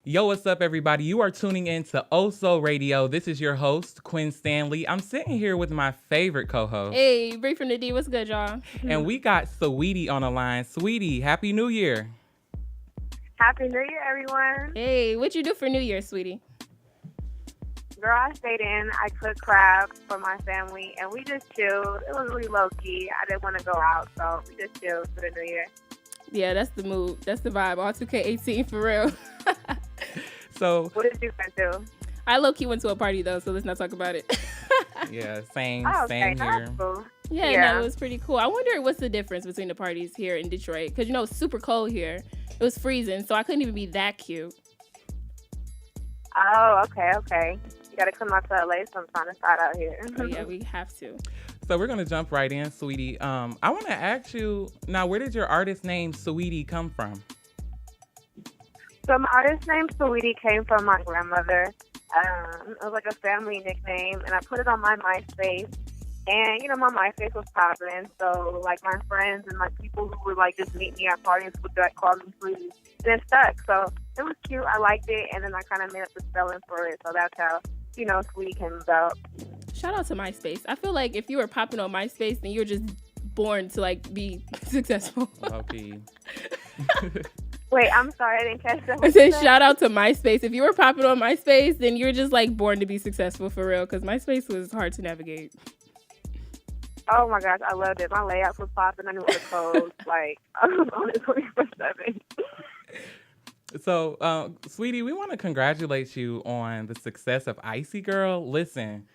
Yo, what's up, everybody? You are tuning in to Oso Radio. This is your host, Quinn Stanley. I'm sitting here with my favorite co-host. Hey, Bri from the D. What's good, y'all? And we got Saweetie on the line. Saweetie, Happy New Year. Happy New Year, everyone. Hey, what you do for New Year, sweetie? Girl, I stayed in. I cooked crab for my family, and we just chilled. It was really low-key. I didn't want to go out, so we just chilled for the New Year. Yeah, that's the mood. That's the vibe. All 2K18 for real. So, what did you guys do? I low-key went to a party, though, so let's not talk about it. Yeah, same Okay, here. that's cool. Yeah, no, it was pretty cool. I wonder what's the difference between the parties here in Detroit. Because, you know, it's super cold here. It was freezing, so I couldn't even be that cute. Oh, okay. You got to come out to LA sometime to start out here. Oh, yeah, we have to. So we're going to jump right in, Saweetie. I want to ask you, now, where did your artist name Saweetie come from? So my artist name Saweetie came from my grandmother. It was like a family nickname, and I put it on my MySpace. And, you know, my MySpace was popping, so, like, my friends and, like, people who would, like, just meet me at parties would, like, call me Saweetie. And it stuck, so it was cute. I liked it, and then I kind of made up the spelling for it, so that's how, you know, Saweetie came about. Shout out to MySpace. I feel like if you were popping on MySpace, then you're just born to, like, be successful. Okay. Wait, I'm sorry, I didn't catch that. I said shout out to MySpace. If you were popping on MySpace, then you're just, like, born to be successful for real, because MySpace was hard to navigate. Oh my gosh, I loved it. My layouts was popping. I knew what the codes, like, I was on it 24/7. So, Sweetie, we want to congratulate you on the success of Icy Girl. Listen,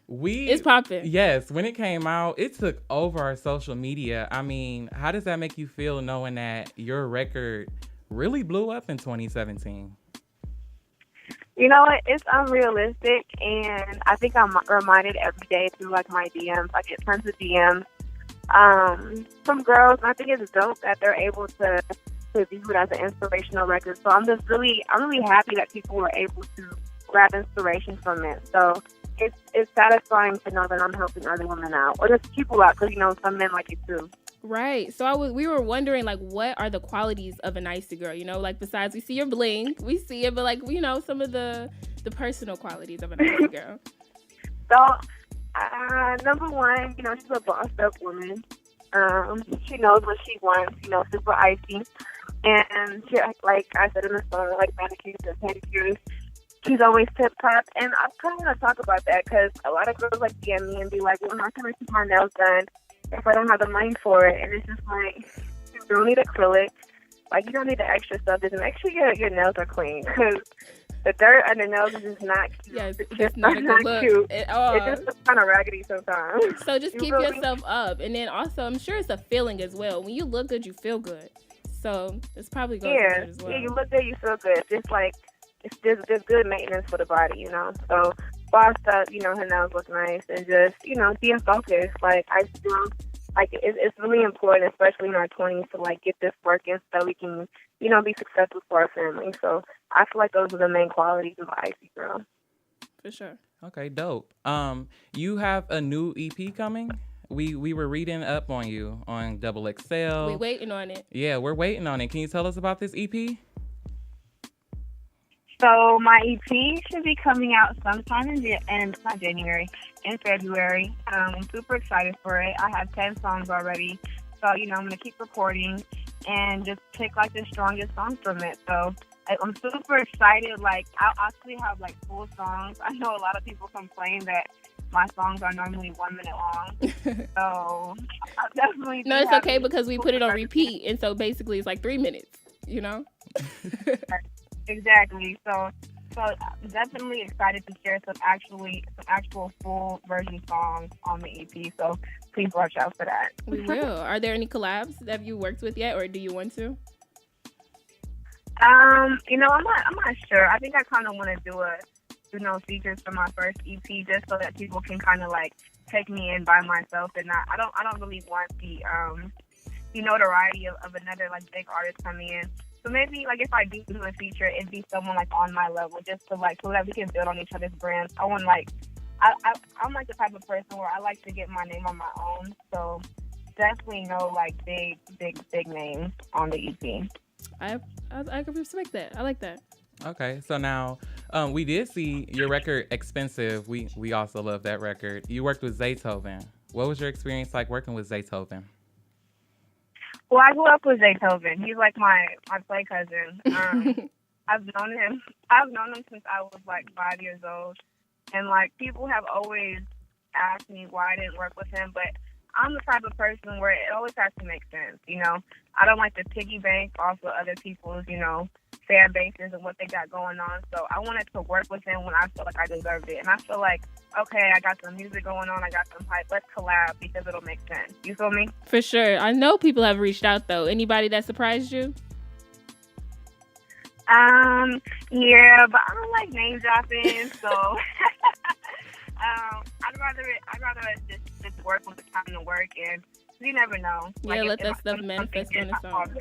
it's popping. Yes, when it came out, it took over our social media. I mean, how does that make you feel knowing that your record really blew up in 2017? You know what? It's unrealistic, and I think I'm reminded every day through, like, my DMs. I get tons of DMs from girls, and I think it's dope that they're able to view it as an inspirational record. So I'm really happy that people were able to grab inspiration from it. So it's satisfying to know that I'm helping other women out, or just people out, because, you know, some men like it too. Right. So we were wondering, like, what are the qualities of an Icy Girl? You know, like, besides we see your bling, we see it, but, like, you know, some of the personal qualities of an Icy Girl. So, number one, you know, she's a bossed up woman. She knows what she wants, you know, super icy. And she, like I said in the song, like manicures and pedicures, she's always tip-top. And I kind of want to talk about that because a lot of girls, like, DM me and be like, well, how can I keep my nails done if I don't have the money for it? And it's just like, you don't need acrylic. Like, you don't need the extra stuff. Just make sure your nails are clean, because the dirt on the nails is just not cute. Yeah, it's just not a good look cute. at all. It just looks kind of raggedy sometimes. So just keep yourself up. And then also, I'm sure it's a feeling as well. When you look good, you feel good. So it's probably going to be good as well. Yeah, you look good, you feel good. Just like, it's just good maintenance for the body, you know? So bossed up, you know, her nails look nice, and just, you know, being focused. Like, I feel like it's really important, especially in our 20s, to, like, get this working so we can, you know, be successful for our family. So I feel like those are the main qualities of Icy Girl. For sure. Okay, dope. You have a new EP coming? We were reading up on you on Double XL. We waiting on it. Yeah, we're waiting on it. Can you tell us about this EP? So my EP should be coming out sometime in January, in February. I'm super excited for it. I have 10 songs already. So, you know, I'm going to keep recording and just pick, like, the strongest songs from it. So I'm super excited. Like, I'll actually have, like, full songs. I know a lot of people complain that my songs are normally 1 minute long. So I'll definitely... No, it's okay because we put it on repeat. And so basically it's like 3 minutes, you know? Exactly. So I'm definitely excited to share some actual full version songs on the EP. So please watch out for that. We will. Are there any collabs that you worked with yet, or do you want to? You know, I'm not sure. I think I kind of want to do features for my first EP, just so that people can kind of, like, take me in by myself, and I don't really want the notoriety of another, like, big artist coming in. So maybe, like, if I do a feature, it'd be someone, like, on my level, just to, like, so that we can build on each other's brands. I want, like, I'm like the type of person where I like to get my name on my own. So definitely no, like, big names on the EP. I can respect that. I like that. Okay, so now we did see your record Expensive. We also love that record. You worked with Zaytoven. What was your experience like working with Zaytoven? Well, I grew up with Zaytoven. He's like my play cousin. I've known him. I've known him since I was like 5 years old, and like people have always asked me why I didn't work with him, but I'm the type of person where it always has to make sense. I don't like to piggy bank off of other people's fan bases and what they got going on. So I wanted to work with him when I felt like I deserved it, and I feel like, okay, I got some music going on, I got some hype. Let's collab because it'll make sense. You feel me? For sure. I know people have reached out though. Anybody that surprised you? Yeah, but I don't like name dropping, so I'd rather just work when it's time to work, and you never know. Yeah, let that stuff manifest on its own.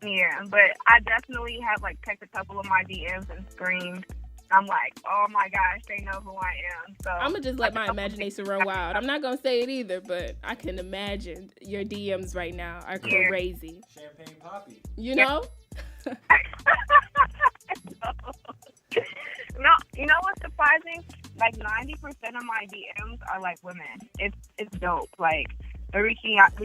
Yeah, but I definitely have like checked a couple of my DMs and screamed. I'm like, oh my gosh, they know who I am. So I'm gonna just let my imagination run wild. I'm not gonna say it either, but I can imagine your DMs right now are crazy. Champagne Poppy. You know? No, you know what's surprising? Like 90% of my DMs are like women. It's dope. Like they're reaching out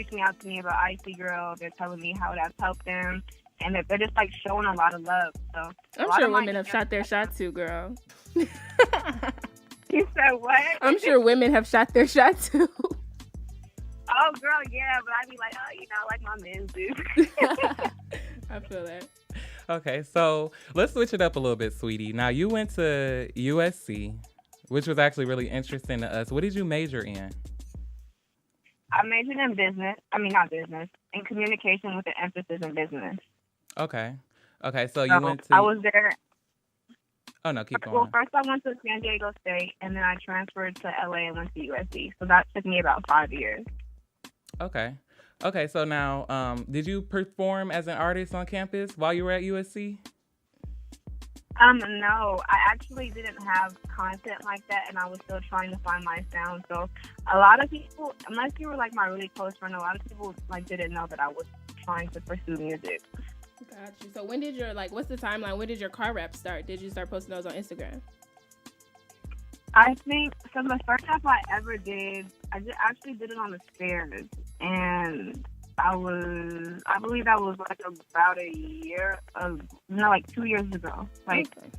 to me about Icy Girl. They're telling me how that's helped them, and they're just like showing a lot of love. So I'm sure women have shot their shot too, girl. You said what? I'm sure women have shot their shot too. Oh, girl, yeah, but I'd be like, like my men do. I feel that. Okay, so let's switch it up a little bit, sweetie. Now, you went to USC, which was actually really interesting to us. What did you major in? I majored in business. I mean, not business. In communication with an emphasis in business. Okay, so you went to... I was there... Oh, no, keep going. Well, first I went to San Diego State, and then I transferred to LA and went to USC. So that took me about 5 years. Okay, so now, did you perform as an artist on campus while you were at USC? No, I actually didn't have content like that, and I was still trying to find my sound. So a lot of people, unless you were like my really close friend, a lot of people like didn't know that I was trying to pursue music. Got you. So when did what's the timeline? When did your car rap start? Did you start posting those on Instagram? I think, so the first rap I ever did, actually did it on the stairs, and I believe that was like about a year of, like 2 years ago. Like, okay.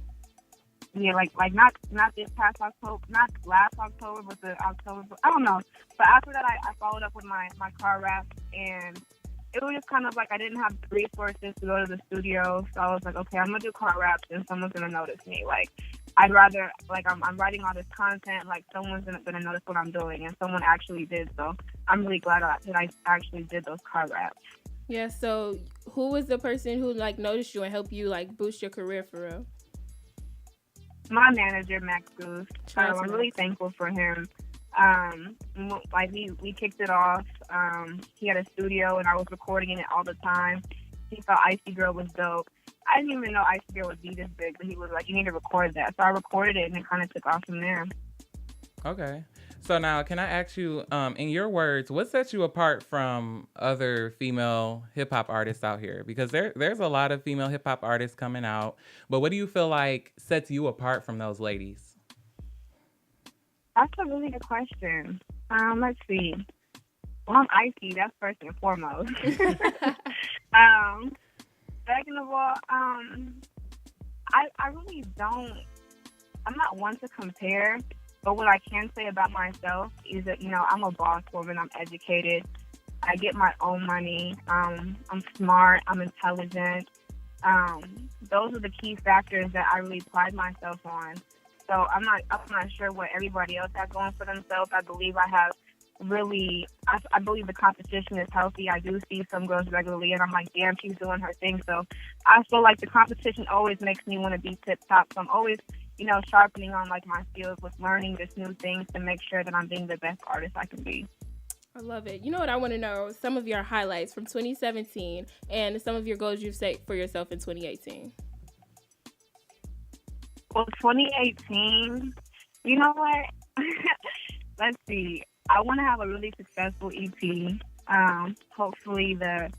Yeah, like not this past October, not last October, but the October, I don't know. But after that, I followed up with my car rap, and it was just kind of like I didn't have the resources to go to the studio, so I was like, okay, I'm gonna do car raps, and someone's gonna notice me. Like, I'd rather, like, I'm writing all this content, like, someone's gonna notice what I'm doing, and someone actually did, so I'm really glad that I actually did those car raps. Yeah, so who was the person who, like, noticed you and helped you, like, boost your career for real? My manager, Max Goose. I'm really thankful for him. Like, we kicked it off. He had a studio, and I was recording in it all the time. He thought Icy Girl was dope. I didn't even know Icy Girl would be this big, but he was like, you need to record that. So I recorded it, and it kind of took off from there. Okay. So now, can I ask you, in your words, what sets you apart from other female hip-hop artists out here? Because there's a lot of female hip-hop artists coming out, but what do you feel like sets you apart from those ladies? That's a really good question. Let's see. Well, I'm Icy, that's first and foremost. Second of all, I really don't, I'm not one to compare, but what I can say about myself is that, I'm a boss woman, I'm educated, I get my own money, I'm smart, I'm intelligent. Those are the key factors that I really pride myself on. So I'm not sure what everybody else has going for themselves. I believe I believe the competition is healthy. I do see some girls regularly, and I'm like, damn, she's doing her thing. So I feel like the competition always makes me want to be tip top. So I'm always, sharpening on like my skills with learning just new things to make sure that I'm being the best artist I can be. I love it. You know what I want to know? Some of your highlights from 2017 and some of your goals you've set for yourself in 2018. Well, 2018, you know what? Let's see. I want to have a really successful EP. Hopefully the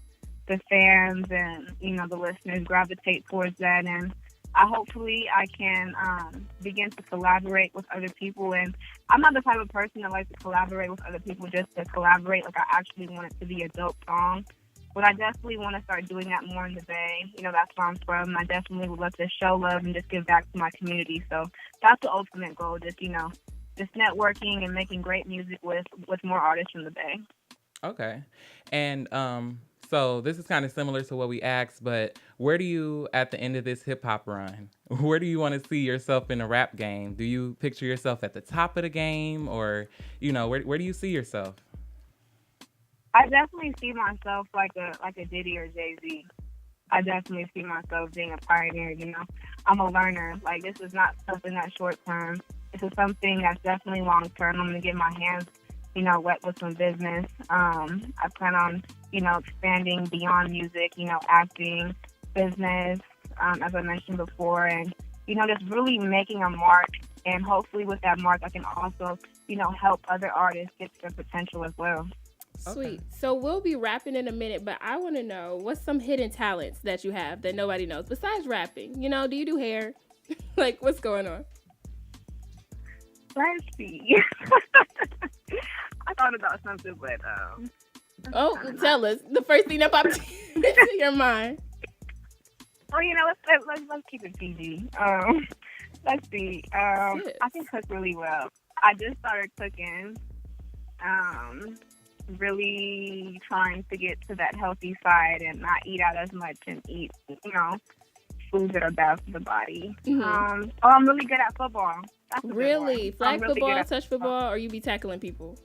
fans and, the listeners gravitate towards that. And hopefully I can begin to collaborate with other people. And I'm not the type of person that likes to collaborate with other people just to collaborate. Like, I actually want it to be a dope song. But I definitely want to start doing that more in the Bay. You know, that's where I'm from. I definitely would love to show love and just give back to my community. So that's the ultimate goal, just networking and making great music with more artists from the Bay. Okay. And so this is kind of similar to what we asked, but where do you, at the end of this hip hop run, where do you want to see yourself in the rap game? Do you picture yourself at the top of the game, or, where do you see yourself? I definitely see myself like a Diddy or Jay-Z. I definitely see myself being a pioneer, I'm a learner. Like, this is not something that's short term. This is something that's definitely long term. I'm going to get my hands, wet with some business. I plan on, expanding beyond music, acting, business, as I mentioned before, and, just really making a mark. And hopefully with that mark, I can also, help other artists get to their potential as well. Sweet. Okay. So we'll be rapping in a minute, but I want to know what's some hidden talents that you have that nobody knows besides rapping. Do you do hair? Like, what's going on? Let's see. I thought about something, but tell us the first thing that popped into your mind. Well, let's keep it PG. Let's see. I can cook really well. I just started cooking. Really trying to get to that healthy side and not eat out as much and eat, foods that are bad for the body. Mm-hmm. I'm really good at football. Really? Flag really football, touch football, or you be tackling people?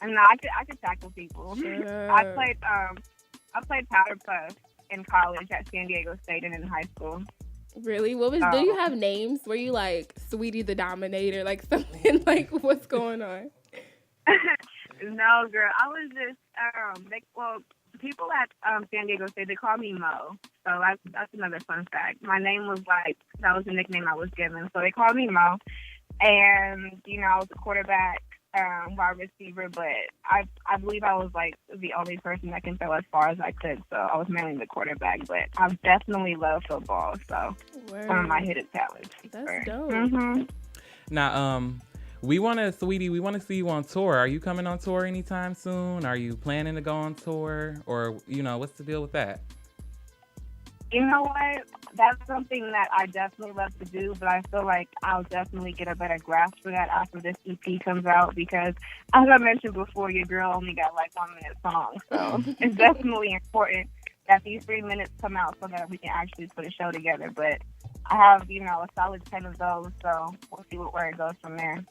No, I could tackle people. Sure. I played powder puff in college at San Diego State and in high school. Really? Do you have names? Were you like Saweetie the Dominator, like something like what's going on? No, girl. I was just people at San Diego State, they call me Mo. So that's another fun fact. My name was that was the nickname I was given. So they called me Mo, and I was a quarterback, wide receiver. But I believe I was the only person that can throw as far as I could. So I was mainly the quarterback. But I definitely love football. So one of my hidden talents. That's dope. Mm-hmm. Now, Saweetie, we want to see you on tour. Are you coming on tour anytime soon? Are you planning to go on tour? Or, what's the deal with that? You know what? That's something that I definitely love to do, but I feel like I'll definitely get a better grasp for that after this EP comes out because, as I mentioned before, your girl only got 1-minute songs. So it's definitely important that these 3 minutes come out so that we can actually put a show together. But I have, a solid 10 of those, so we'll see where it goes from there.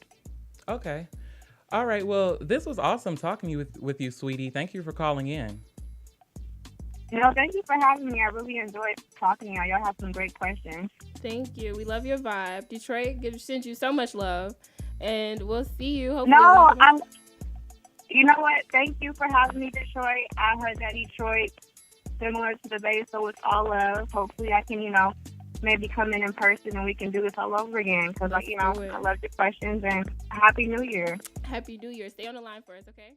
Okay. All right. Well, this was awesome talking with you, sweetie. Thank you for calling in. Thank you for having me. I really enjoyed talking to y'all. Y'all have some great questions. Thank you. We love your vibe. Detroit sends you so much love, and we'll see you. Hopefully. You know what? Thank you for having me, Detroit. I heard that Detroit similar to the Bay, so it's all love. Hopefully, I can, maybe come in person and we can do this all over again because, I love your questions and Happy New Year. Happy New Year. Stay on the line for us, okay?